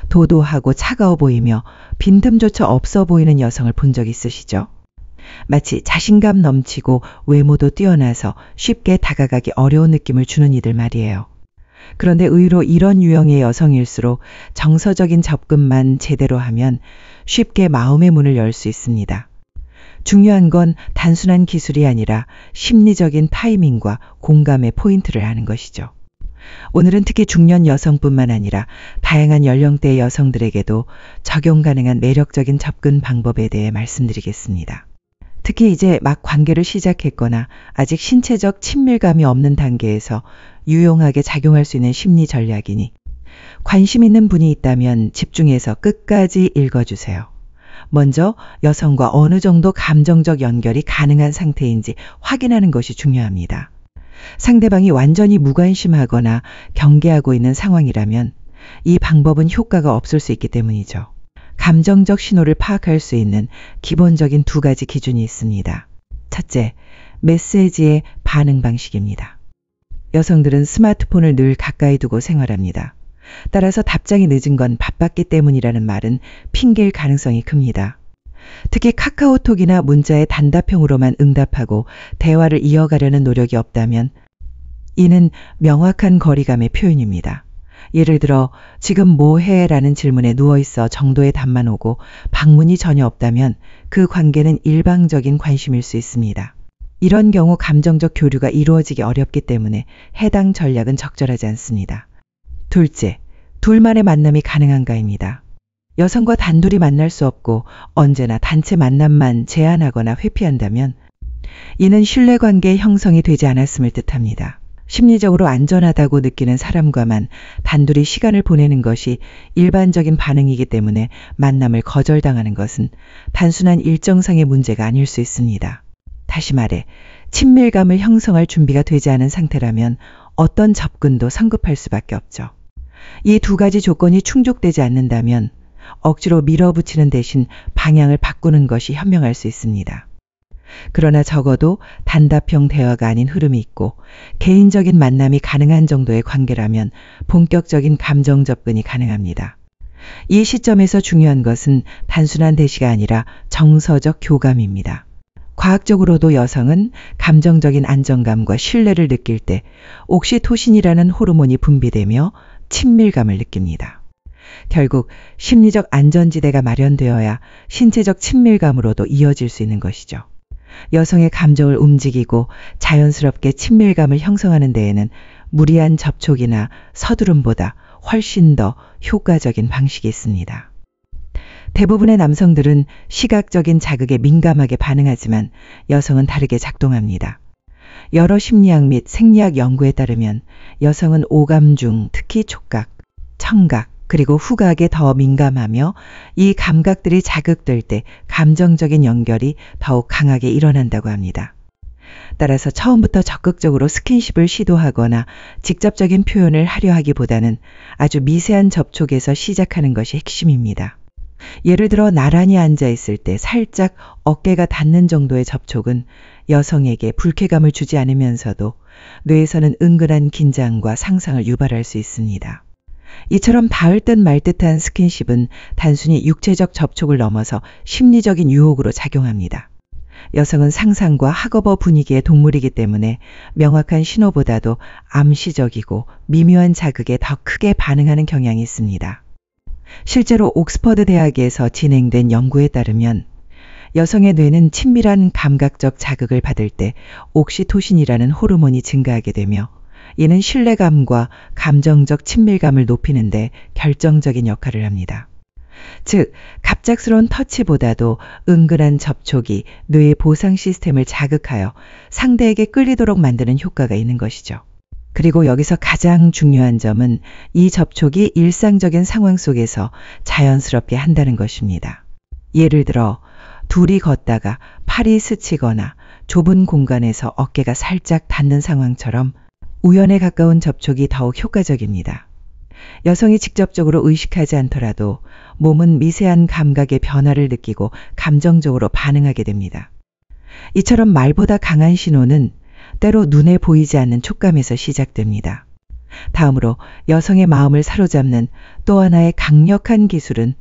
도도하고 차가워 보이며 빈틈조차 없어 보이는 여성을 본 적 있으시죠? 마치 자신감 넘치고 외모도 뛰어나서 쉽게 다가가기 어려운 느낌을 주는 이들 말이에요. 그런데 의외로 이런 유형의 여성일수록 정서적인 접근만 제대로 하면 쉽게 마음의 문을 열 수 있습니다. 중요한 건 단순한 기술이 아니라 심리적인 타이밍과 공감의 포인트를 하는 것이죠. 오늘은 특히 중년 여성뿐만 아니라 다양한 연령대의 여성들에게도 적용 가능한 매력적인 접근 방법에 대해 말씀드리겠습니다. 특히 이제 막 관계를 시작했거나 아직 신체적 친밀감이 없는 단계에서 유용하게 작용할 수 있는 심리 전략이니 관심 있는 분이 있다면 집중해서 끝까지 읽어주세요. 먼저 여성과 어느 정도 감정적 연결이 가능한 상태인지 확인하는 것이 중요합니다. 상대방이 완전히 무관심하거나 경계하고 있는 상황이라면 이 방법은 효과가 없을 수 있기 때문이죠. 감정적 신호를 파악할 수 있는 기본적인 두 가지 기준이 있습니다. 첫째, 메시지의 반응 방식입니다. 여성들은 스마트폰을 늘 가까이 두고 생활합니다. 따라서 답장이 늦은 건 바빴기 때문이라는 말은 핑계일 가능성이 큽니다. 특히 카카오톡이나 문자에 단답형으로만 응답하고 대화를 이어가려는 노력이 없다면 이는 명확한 거리감의 표현입니다. 예를 들어 지금 뭐 해? 라는 질문에 누워있어 정도의 답만 오고 방문이 전혀 없다면 그 관계는 일방적인 관심일 수 있습니다. 이런 경우 감정적 교류가 이루어지기 어렵기 때문에 해당 전략은 적절하지 않습니다. 둘째, 둘만의 만남이 가능한가입니다. 여성과 단둘이 만날 수 없고 언제나 단체 만남만 제한하거나 회피한다면 이는 신뢰관계 형성이 되지 않았음을 뜻합니다. 심리적으로 안전하다고 느끼는 사람과만 단둘이 시간을 보내는 것이 일반적인 반응이기 때문에 만남을 거절당하는 것은 단순한 일정상의 문제가 아닐 수 있습니다. 다시 말해 친밀감을 형성할 준비가 되지 않은 상태라면 어떤 접근도 성급할 수밖에 없죠. 이 두 가지 조건이 충족되지 않는다면 억지로 밀어붙이는 대신 방향을 바꾸는 것이 현명할 수 있습니다. 그러나 적어도 단답형 대화가 아닌 흐름이 있고 개인적인 만남이 가능한 정도의 관계라면 본격적인 감정 접근이 가능합니다. 이 시점에서 중요한 것은 단순한 대시가 아니라 정서적 교감입니다. 과학적으로도 여성은 감정적인 안정감과 신뢰를 느낄 때 옥시토신이라는 호르몬이 분비되며 친밀감을 느낍니다. 결국 심리적 안전지대가 마련되어야 신체적 친밀감으로도 이어질 수 있는 것이죠. 여성의 감정을 움직이고 자연스럽게 친밀감을 형성하는 데에는 무리한 접촉이나 서두름보다 훨씬 더 효과적인 방식이 있습니다. 대부분의 남성들은 시각적인 자극에 민감하게 반응하지만 여성은 다르게 작동합니다. 여러 심리학 및 생리학 연구에 따르면 여성은 오감 중 특히 촉각, 청각, 그리고 후각에 더 민감하며 이 감각들이 자극될 때 감정적인 연결이 더욱 강하게 일어난다고 합니다. 따라서 처음부터 적극적으로 스킨십을 시도하거나 직접적인 표현을 하려 하기보다는 아주 미세한 접촉에서 시작하는 것이 핵심입니다. 예를 들어 나란히 앉아 있을 때 살짝 어깨가 닿는 정도의 접촉은 여성에게 불쾌감을 주지 않으면서도 뇌에서는 은근한 긴장과 상상을 유발할 수 있습니다. 이처럼 닿을 듯 말 듯한 스킨십은 단순히 육체적 접촉을 넘어서 심리적인 유혹으로 작용합니다. 여성은 상상과 학업어 분위기의 동물이기 때문에 명확한 신호보다도 암시적이고 미묘한 자극에 더 크게 반응하는 경향이 있습니다. 실제로 옥스퍼드 대학에서 진행된 연구에 따르면 여성의 뇌는 친밀한 감각적 자극을 받을 때 옥시토신이라는 호르몬이 증가하게 되며 이는 신뢰감과 감정적 친밀감을 높이는 데 결정적인 역할을 합니다. 즉, 갑작스러운 터치보다도 은근한 접촉이 뇌의 보상 시스템을 자극하여 상대에게 끌리도록 만드는 효과가 있는 것이죠. 그리고 여기서 가장 중요한 점은 이 접촉이 일상적인 상황 속에서 자연스럽게 한다는 것입니다. 예를 들어 둘이 걷다가 팔이 스치거나 좁은 공간에서 어깨가 살짝 닿는 상황처럼 우연에 가까운 접촉이 더욱 효과적입니다. 여성이 직접적으로 의식하지 않더라도 몸은 미세한 감각의 변화를 느끼고 감정적으로 반응하게 됩니다. 이처럼 말보다 강한 신호는 때로 눈에 보이지 않는 촉감에서 시작됩니다. 다음으로 여성의 마음을 사로잡는 또 하나의 강력한 기술은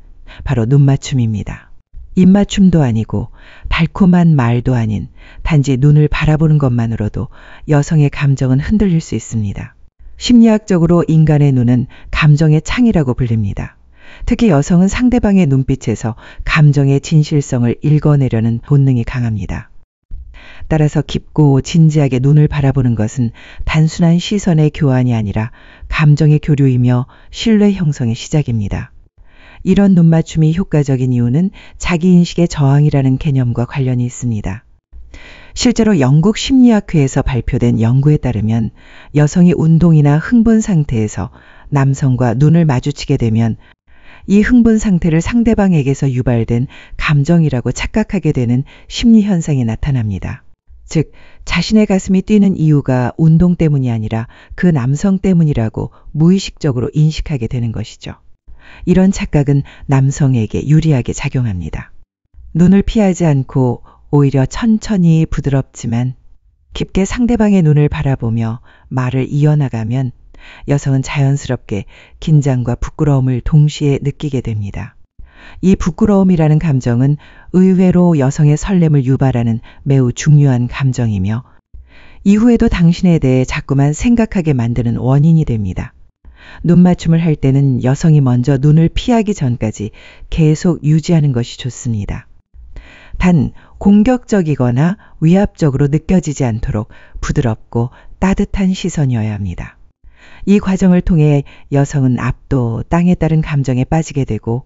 바로 눈맞춤입니다. 입맞춤도 아니고 달콤한 말도 아닌 단지 눈을 바라보는 것만으로도 여성의 감정은 흔들릴 수 있습니다. 심리학적으로 인간의 눈은 감정의 창이라고 불립니다. 특히 여성은 상대방의 눈빛에서 감정의 진실성을 읽어내려는 본능이 강합니다. 따라서 깊고 진지하게 눈을 바라보는 것은 단순한 시선의 교환이 아니라 감정의 교류이며 신뢰 형성의 시작입니다. 이런 눈맞춤이 효과적인 이유는 자기인식의 저항이라는 개념과 관련이 있습니다. 실제로 영국 심리학회에서 발표된 연구에 따르면 여성이 운동이나 흥분 상태에서 남성과 눈을 마주치게 되면 이 흥분 상태를 상대방에게서 유발된 감정이라고 착각하게 되는 심리 현상이 나타납니다. 즉, 자신의 가슴이 뛰는 이유가 운동 때문이 아니라 그 남성 때문이라고 무의식적으로 인식하게 되는 것이죠. 이런 착각은 남성에게 유리하게 작용합니다. 눈을 피하지 않고 오히려 천천히 부드럽지만 깊게 상대방의 눈을 바라보며 말을 이어나가면 여성은 자연스럽게 긴장과 부끄러움을 동시에 느끼게 됩니다. 이 부끄러움이라는 감정은 의외로 여성의 설렘을 유발하는 매우 중요한 감정이며 이후에도 당신에 대해 자꾸만 생각하게 만드는 원인이 됩니다. 눈맞춤을 할 때는 여성이 먼저 눈을 피하기 전까지 계속 유지하는 것이 좋습니다. 단 공격적이거나 위압적으로 느껴지지 않도록 부드럽고 따뜻한 시선이어야 합니다. 이 과정을 통해 여성은 압도, 땅에 따른 감정에 빠지게 되고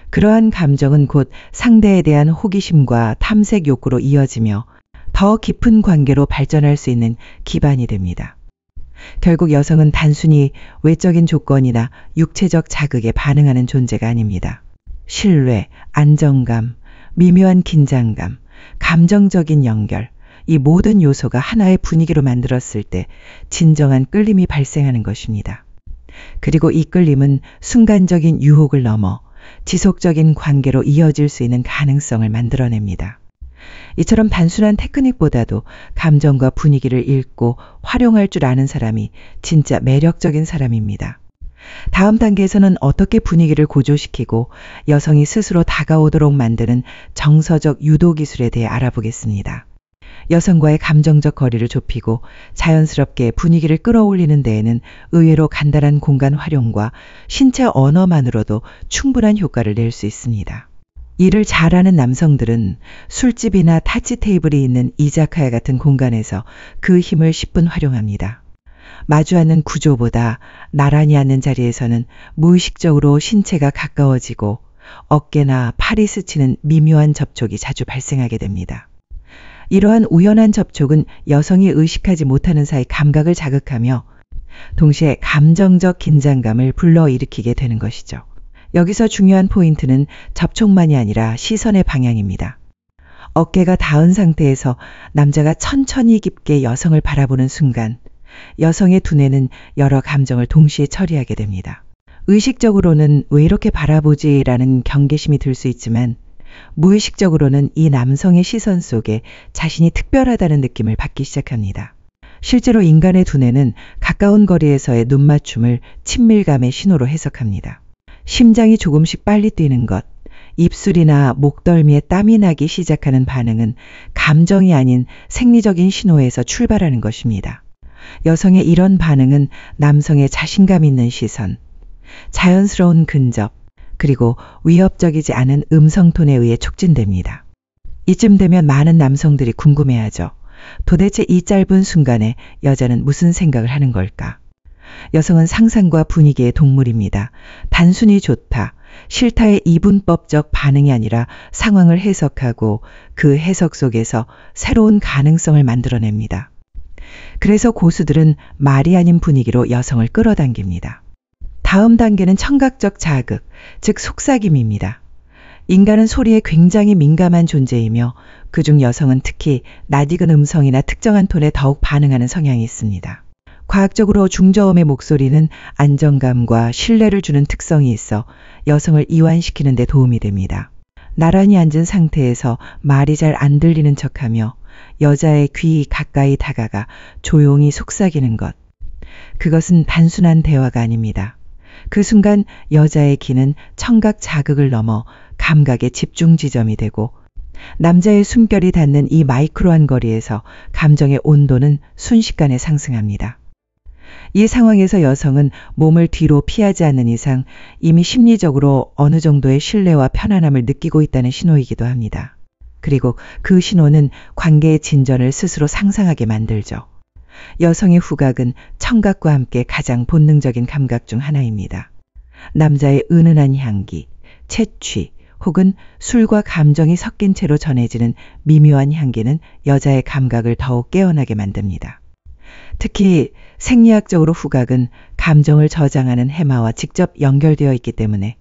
그러한 감정은 곧 상대에 대한 호기심과 탐색 욕구로 이어지며 더 깊은 관계로 발전할 수 있는 기반이 됩니다. 결국 여성은 단순히 외적인 조건이나 육체적 자극에 반응하는 존재가 아닙니다. 신뢰, 안정감, 미묘한 긴장감, 감정적인 연결, 이 모든 요소가 하나의 분위기로 만들었을 때 진정한 끌림이 발생하는 것입니다. 그리고 이 끌림은 순간적인 유혹을 넘어 지속적인 관계로 이어질 수 있는 가능성을 만들어냅니다. 이처럼 단순한 테크닉보다도 감정과 분위기를 읽고 활용할 줄 아는 사람이 진짜 매력적인 사람입니다. 다음 단계에서는 어떻게 분위기를 고조시키고 여성이 스스로 다가오도록 만드는 정서적 유도 기술에 대해 알아보겠습니다. 여성과의 감정적 거리를 좁히고 자연스럽게 분위기를 끌어올리는 데에는 의외로 간단한 공간 활용과 신체 언어만으로도 충분한 효과를 낼 수 있습니다. 이를 잘하는 남성들은 술집이나 타치 테이블이 있는 이자카야 같은 공간에서 그 힘을 10분 활용합니다. 마주 앉는 구조보다 나란히 앉는 자리에서는 무의식적으로 신체가 가까워지고 어깨나 팔이 스치는 미묘한 접촉이 자주 발생하게 됩니다. 이러한 우연한 접촉은 여성이 의식하지 못하는 사이 감각을 자극하며 동시에 감정적 긴장감을 불러일으키게 되는 것이죠. 여기서 중요한 포인트는 접촉만이 아니라 시선의 방향입니다. 어깨가 닿은 상태에서 남자가 천천히 깊게 여성을 바라보는 순간 여성의 두뇌는 여러 감정을 동시에 처리하게 됩니다. 의식적으로는 왜 이렇게 바라보지라는 경계심이 들 수 있지만 무의식적으로는 이 남성의 시선 속에 자신이 특별하다는 느낌을 받기 시작합니다. 실제로 인간의 두뇌는 가까운 거리에서의 눈맞춤을 친밀감의 신호로 해석합니다. 심장이 조금씩 빨리 뛰는 것, 입술이나 목덜미에 땀이 나기 시작하는 반응은 감정이 아닌 생리적인 신호에서 출발하는 것입니다. 여성의 이런 반응은 남성의 자신감 있는 시선, 자연스러운 근접, 그리고 위협적이지 않은 음성톤에 의해 촉진됩니다. 이쯤 되면 많은 남성들이 궁금해하죠. 도대체 이 짧은 순간에 여자는 무슨 생각을 하는 걸까? 여성은 상상과 분위기의 동물입니다. 단순히 좋다, 싫다의 이분법적 반응이 아니라 상황을 해석하고 그 해석 속에서 새로운 가능성을 만들어냅니다. 그래서 고수들은 말이 아닌 분위기로 여성을 끌어당깁니다. 다음 단계는 청각적 자극, 즉 속삭임입니다. 인간은 소리에 굉장히 민감한 존재이며 그중 여성은 특히 낯익은 음성이나 특정한 톤에 더욱 반응하는 성향이 있습니다. 과학적으로 중저음의 목소리는 안정감과 신뢰를 주는 특성이 있어 여성을 이완시키는 데 도움이 됩니다. 나란히 앉은 상태에서 말이 잘 안 들리는 척하며 여자의 귀 가까이 다가가 조용히 속삭이는 것. 그것은 단순한 대화가 아닙니다. 그 순간 여자의 기는 청각 자극을 넘어 감각의 집중 지점이 되고 남자의 숨결이 닿는 이 마이크로한 거리에서 감정의 온도는 순식간에 상승합니다. 이 상황에서 여성은 몸을 뒤로 피하지 않는 이상 이미 심리적으로 어느 정도의 신뢰와 편안함을 느끼고 있다는 신호이기도 합니다. 그리고 그 신호는 관계의 진전을 스스로 상상하게 만들죠. 여성의 후각은 청각과 함께 가장 본능적인 감각 중 하나입니다. 남자의 은은한 향기, 채취 혹은 술과 감정이 섞인 채로 전해지는 미묘한 향기는 여자의 감각을 더욱 깨어나게 만듭니다. 특히 생리학적으로 후각은 감정을 저장하는 해마와 직접 연결되어 있기 때문에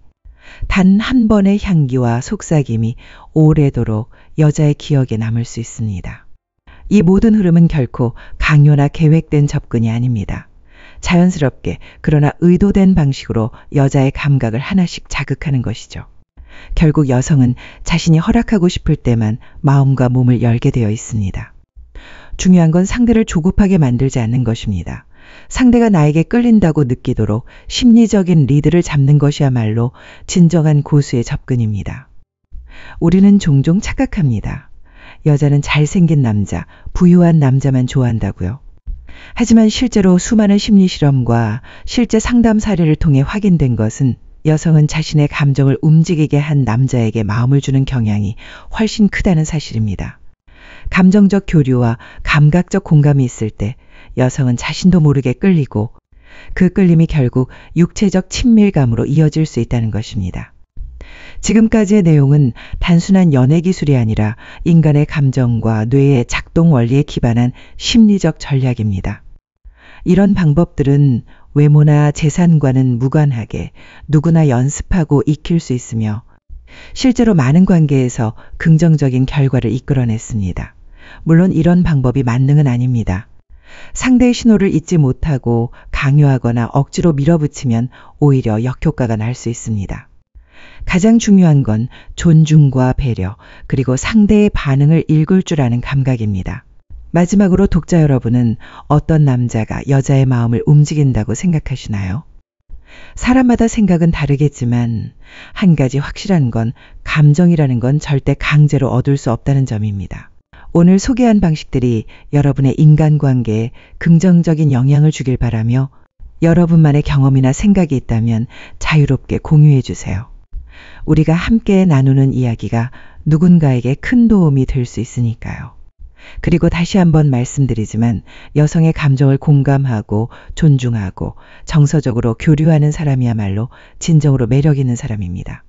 단 한 번의 향기와 속삭임이 오래도록 여자의 기억에 남을 수 있습니다. 이 모든 흐름은 결코 강요나 계획된 접근이 아닙니다. 자연스럽게 그러나 의도된 방식으로 여자의 감각을 하나씩 자극하는 것이죠. 결국 여성은 자신이 허락하고 싶을 때만 마음과 몸을 열게 되어 있습니다. 중요한 건 상대를 조급하게 만들지 않는 것입니다. 상대가 나에게 끌린다고 느끼도록 심리적인 리드를 잡는 것이야말로 진정한 고수의 접근입니다. 우리는 종종 착각합니다. 여자는 잘생긴 남자, 부유한 남자만 좋아한다고요. 하지만 실제로 수많은 심리 실험과 실제 상담 사례를 통해 확인된 것은 여성은 자신의 감정을 움직이게 한 남자에게 마음을 주는 경향이 훨씬 크다는 사실입니다. 감정적 교류와 감각적 공감이 있을 때 여성은 자신도 모르게 끌리고 그 끌림이 결국 육체적 친밀감으로 이어질 수 있다는 것입니다. 지금까지의 내용은 단순한 연애 기술이 아니라 인간의 감정과 뇌의 작동 원리에 기반한 심리적 전략입니다. 이런 방법들은 외모나 재산과는 무관하게 누구나 연습하고 익힐 수 있으며 실제로 많은 관계에서 긍정적인 결과를 이끌어냈습니다. 물론 이런 방법이 만능은 아닙니다. 상대의 신호를 잊지 못하고 강요하거나 억지로 밀어붙이면 오히려 역효과가 날 수 있습니다. 가장 중요한 건 존중과 배려, 그리고 상대의 반응을 읽을 줄 아는 감각입니다. 마지막으로 독자 여러분은 어떤 남자가 여자의 마음을 움직인다고 생각하시나요? 사람마다 생각은 다르겠지만 한 가지 확실한 건 감정이라는 건 절대 강제로 얻을 수 없다는 점입니다. 오늘 소개한 방식들이 여러분의 인간관계에 긍정적인 영향을 주길 바라며 여러분만의 경험이나 생각이 있다면 자유롭게 공유해 주세요. 우리가 함께 나누는 이야기가 누군가에게 큰 도움이 될 수 있으니까요. 그리고 다시 한번 말씀드리지만 여성의 감정을 공감하고 존중하고 정서적으로 교류하는 사람이야말로 진정으로 매력 있는 사람입니다.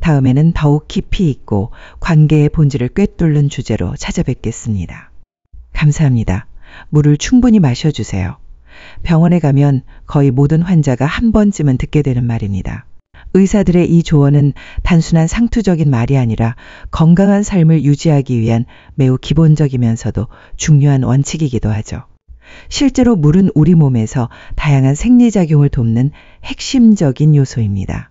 다음에는 더욱 깊이 있고 관계의 본질을 꿰뚫는 주제로 찾아뵙겠습니다. 감사합니다. 물을 충분히 마셔주세요. 병원에 가면 거의 모든 환자가 한 번쯤은 듣게 되는 말입니다. 의사들의 이 조언은 단순한 상투적인 말이 아니라 건강한 삶을 유지하기 위한 매우 기본적이면서도 중요한 원칙이기도 하죠. 실제로 물은 우리 몸에서 다양한 생리작용을 돕는 핵심적인 요소입니다.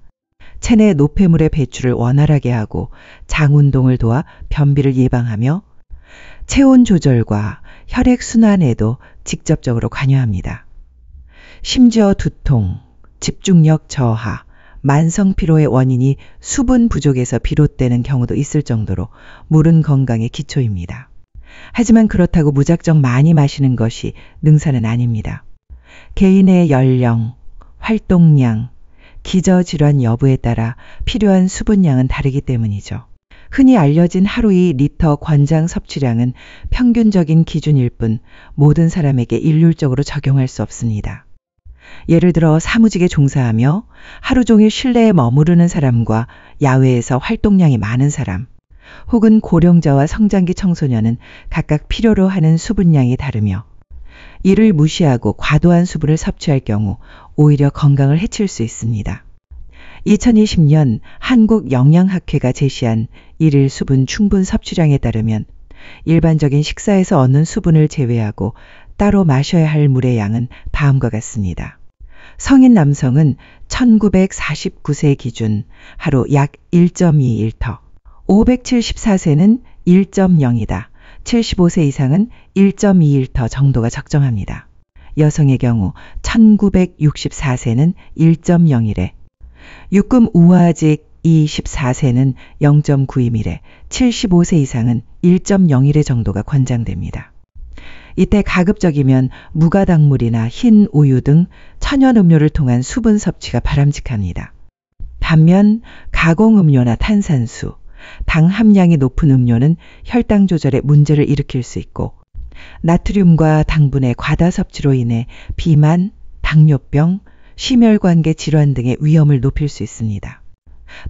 체내 노폐물의 배출을 원활하게 하고 장 운동을 도와 변비를 예방하며 체온 조절과 혈액 순환에도 직접적으로 관여합니다. 심지어 두통, 집중력 저하, 만성 피로의 원인이 수분 부족에서 비롯되는 경우도 있을 정도로 물은 건강의 기초입니다. 하지만 그렇다고 무작정 많이 마시는 것이 능사는 아닙니다. 개인의 연령, 활동량, 기저질환 여부에 따라 필요한 수분량은 다르기 때문이죠. 흔히 알려진 하루 2리터 권장 섭취량은 평균적인 기준일 뿐 모든 사람에게 일률적으로 적용할 수 없습니다. 예를 들어 사무직에 종사하며 하루 종일 실내에 머무르는 사람과 야외에서 활동량이 많은 사람, 혹은 고령자와 성장기 청소년은 각각 필요로 하는 수분량이 다르며 이를 무시하고 과도한 수분을 섭취할 경우 오히려 건강을 해칠 수 있습니다. 2020년 한국영양학회가 제시한 일일 수분 충분 섭취량에 따르면 일반적인 식사에서 얻는 수분을 제외하고 따로 마셔야 할 물의 양은 다음과 같습니다. 성인 남성은 1949세 기준 하루 약 1.2리터, 574세는 1.0이다. 75세 이상은 1.2리터 정도가 적정합니다. 여성의 경우 1964세는 1.01에, 육금 우하직 24세는 0.92ml, 75세 이상은 1.01회 정도가 권장됩니다. 이때 가급적이면 무가당물이나 흰 우유 등 천연 음료를 통한 수분 섭취가 바람직합니다. 반면 가공음료나 탄산수, 당 함량이 높은 음료는 혈당 조절에 문제를 일으킬 수 있고 나트륨과 당분의 과다 섭취로 인해 비만, 당뇨병, 심혈관계 질환 등의 위험을 높일 수 있습니다.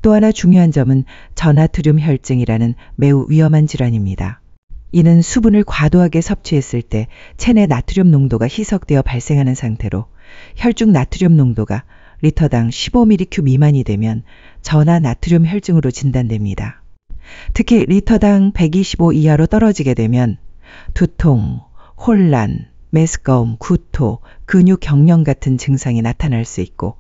또 하나 중요한 점은 저나트륨 혈증이라는 매우 위험한 질환입니다. 이는 수분을 과도하게 섭취했을 때 체내 나트륨 농도가 희석되어 발생하는 상태로 혈중 나트륨 농도가 리터당 15mq 미만이 되면 저나나트륨 혈증으로 진단됩니다. 특히 리터당 125 이하로 떨어지게 되면 두통, 혼란, 메스꺼움, 구토, 근육 경련 같은 증상이 나타날 수 있고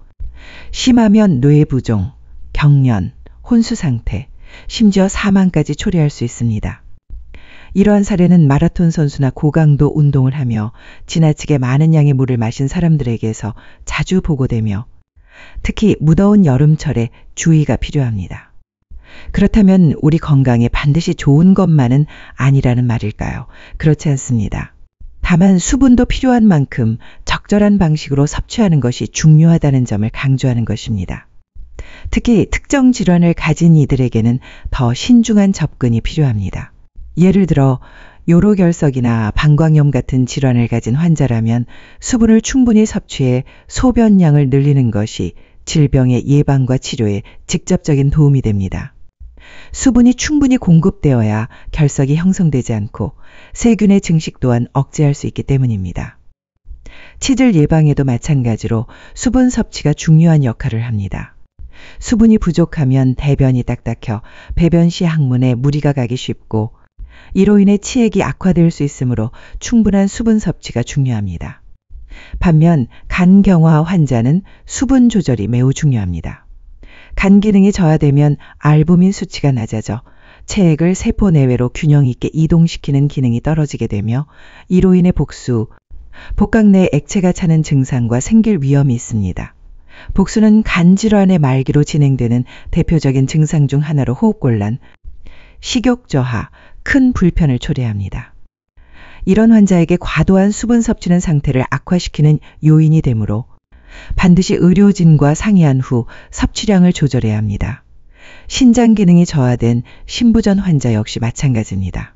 심하면 뇌부종, 경련, 혼수 상태, 심지어 사망까지 초래할 수 있습니다. 이러한 사례는 마라톤 선수나 고강도 운동을 하며 지나치게 많은 양의 물을 마신 사람들에게서 자주 보고되며 특히 무더운 여름철에 주의가 필요합니다. 그렇다면 우리 건강에 반드시 좋은 것만은 아니라는 말일까요? 그렇지 않습니다. 다만 수분도 필요한 만큼 적절한 방식으로 섭취하는 것이 중요하다는 점을 강조하는 것입니다. 특히 특정 질환을 가진 이들에게는 더 신중한 접근이 필요합니다. 예를 들어 요로결석이나 방광염 같은 질환을 가진 환자라면 수분을 충분히 섭취해 소변량을 늘리는 것이 질병의 예방과 치료에 직접적인 도움이 됩니다. 수분이 충분히 공급되어야 결석이 형성되지 않고 세균의 증식 또한 억제할 수 있기 때문입니다. 치질 예방에도 마찬가지로 수분 섭취가 중요한 역할을 합니다. 수분이 부족하면 대변이 딱딱혀 배변 시 항문에 무리가 가기 쉽고 이로 인해 치액이 악화될 수 있으므로 충분한 수분 섭취가 중요합니다. 반면 간경화 환자는 수분 조절이 매우 중요합니다. 간 기능이 저하되면 알부민 수치가 낮아져 체액을 세포 내외로 균형 있게 이동시키는 기능이 떨어지게 되며 이로 인해 복각 내에 액체가 차는 증상과 생길 위험이 있습니다. 복수는 간 질환의 말기로 진행되는 대표적인 증상 중 하나로 호흡곤란, 식욕 저하, 큰 불편을 초래합니다. 이런 환자에게 과도한 수분 섭취는 상태를 악화시키는 요인이 되므로 반드시 의료진과 상의한 후 섭취량을 조절해야 합니다. 신장 기능이 저하된 신부전 환자 역시 마찬가지입니다.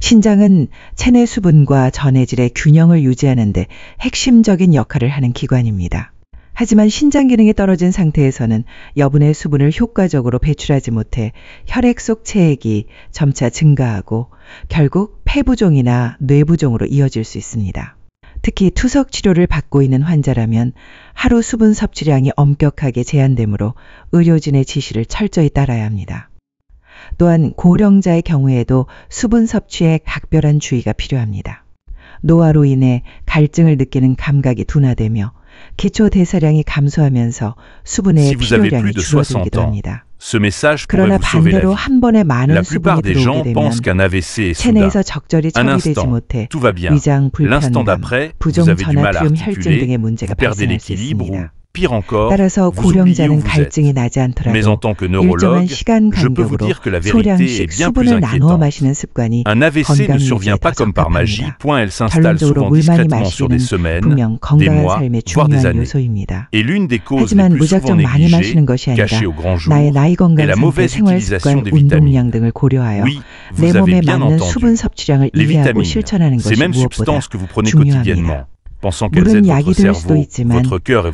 신장은 체내 수분과 전해질의 균형을 유지하는 데 핵심적인 역할을 하는 기관입니다. 하지만 신장 기능이 떨어진 상태에서는 여분의 수분을 효과적으로 배출하지 못해 혈액 속 체액이 점차 증가하고 결국 폐부종이나 뇌부종으로 이어질 수 있습니다. 특히 투석 치료를 받고 있는 환자라면 하루 수분 섭취량이 엄격하게 제한되므로 의료진의 지시를 철저히 따라야 합니다. 또한 고령자의 경우에도 수분 섭취에 각별한 주의가 필요합니다. 노화로 인해 갈증을 느끼는 감각이 둔화되며 기초 대사량이 감소하면서 수분의 필요량이 줄어들기도 합니다. 그러나 반대로 한 번에 많은 수분이 들어오게 되면 체내에서 적절히 처리되지 못해 위장 불편감, 부종 저나트륨 혈증 등의 문제가 발생할 수 있습니다. 따라서 고령자는 갈증이 나지 않더라도 일정한 시간 간격으로 소량씩 수분을 나누어 마시는 습관이 건강 유지에 더 적합합니다. 결론적으로 물 많이 마시기는 분명 건강한 삶의 중요한 요소입니다. 하지만 무작정 많이 마시는 것이 아니라 나의 나이 건강 상태, 생활 습관, 운동량 등을 고려하여 내 몸에 맞는 수분 섭취량을 이해하고 실천하는 것이 무엇보다 중요합니다. 물은 약이 될 수도 있지만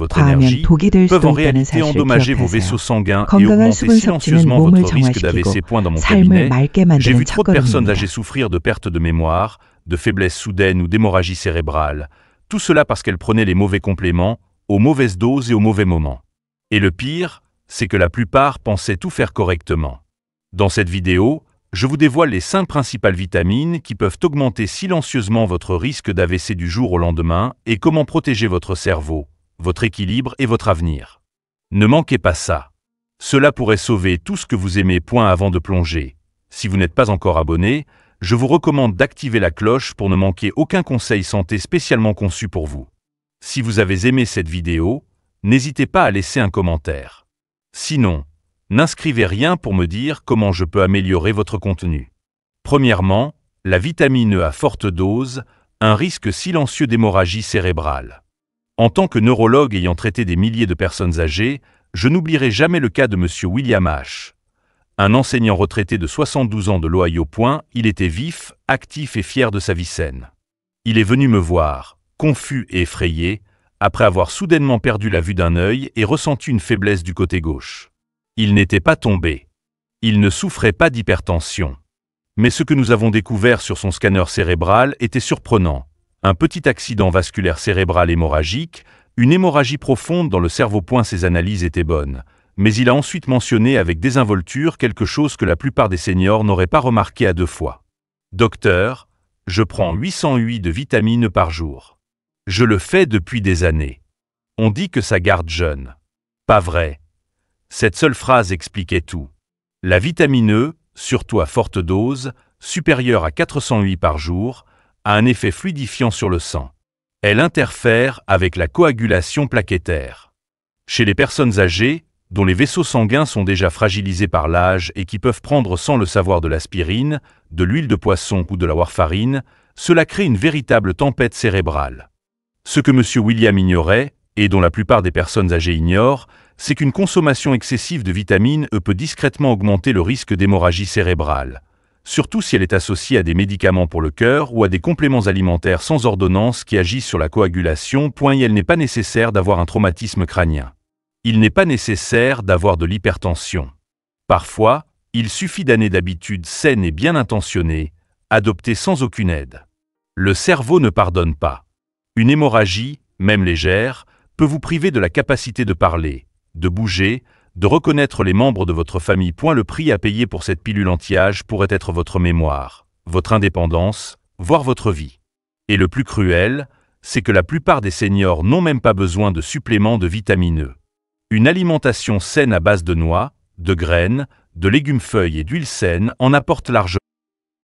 과하면 독이 될 수도 있다는 사실을 기억하세요. 건강한 수분 섭취는 몸을 정화시키고 삶을 맑게 만드는 첫걸음입니다. de faiblesse soudaine ou d'hémorragie cérébrale. Tout cela parce qu'elle prenait les mauvais compléments, aux mauvaises doses et au mauvais moment. Et le pire, c'est que la plupart pensaient tout faire correctement. Dans cette vidéo, je vous dévoile les 5 principales vitamines qui peuvent augmenter silencieusement votre risque d'AVC du jour au lendemain et comment protéger votre cerveau, votre équilibre et votre avenir. Ne manquez pas ça. Cela pourrait sauver tout ce que vous aimez. Avant de plonger. Si vous n'êtes pas encore abonné, je vous recommande d'activer la cloche pour ne manquer aucun conseil santé spécialement conçu pour vous. Si vous avez aimé cette vidéo, n'hésitez pas à laisser un commentaire. Sinon, n'inscrivez rien pour me dire comment je peux améliorer votre contenu. Premièrement, la vitamine E à forte dose, un risque silencieux d'hémorragie cérébrale. En tant que neurologue ayant traité des milliers de personnes âgées, je n'oublierai jamais le cas de M. William H. Un enseignant retraité de 72 ans de l'Ohio. Il était vif, actif et fier de sa vie saine. Il est venu me voir, confus et effrayé, après avoir soudainement perdu la vue d'un œil et ressenti une faiblesse du côté gauche. Il n'était pas tombé. Il ne souffrait pas d'hypertension. Mais ce que nous avons découvert sur son scanner cérébral était surprenant. Un petit accident vasculaire cérébral hémorragique, une hémorragie profonde dans le cerveau. Ses analyses étaient bonnes, mais il a ensuite mentionné avec désinvolture quelque chose que la plupart des seniors n'auraient pas remarqué à 2 fois. Docteur, je prends 800 UI de vitamine E par jour. Je le fais depuis des années. On dit que ça garde jeune. Pas vrai. Cette seule phrase expliquait tout. La vitamine E, surtout à forte dose, supérieure à 400 UI par jour, a un effet fluidifiant sur le sang. Elle interfère avec la coagulation plaquettaire. Chez les personnes âgées, dont les vaisseaux sanguins sont déjà fragilisés par l'âge et qui peuvent prendre sans le savoir de l'aspirine, de l'huile de poisson ou de la warfarine, cela crée une véritable tempête cérébrale. Ce que M. William ignorait, et dont la plupart des personnes âgées ignorent, c'est qu'une consommation excessive de vitamine E peut discrètement augmenter le risque d'hémorragie cérébrale, surtout si elle est associée à des médicaments pour le cœur ou à des compléments alimentaires sans ordonnance qui agissent sur la coagulation. Il n'est pas nécessaire d'avoir un traumatisme crânien. Il n'est pas nécessaire d'avoir de l'hypertension. Parfois, il suffit d'années d'habitudes saines et bien intentionnées, adoptées sans aucune aide. Le cerveau ne pardonne pas. Une hémorragie, même légère, peut vous priver de la capacité de parler, de bouger, de reconnaître les membres de votre famille. Le prix à payer pour cette pilule anti-âge pourrait être votre mémoire, votre indépendance, voire votre vie. Et le plus cruel, c'est que la plupart des seniors n'ont même pas besoin de suppléments de vitamine E. Une alimentation saine à base de noix, de graines, de légumes-feuilles et d'huile saine en apporte largement.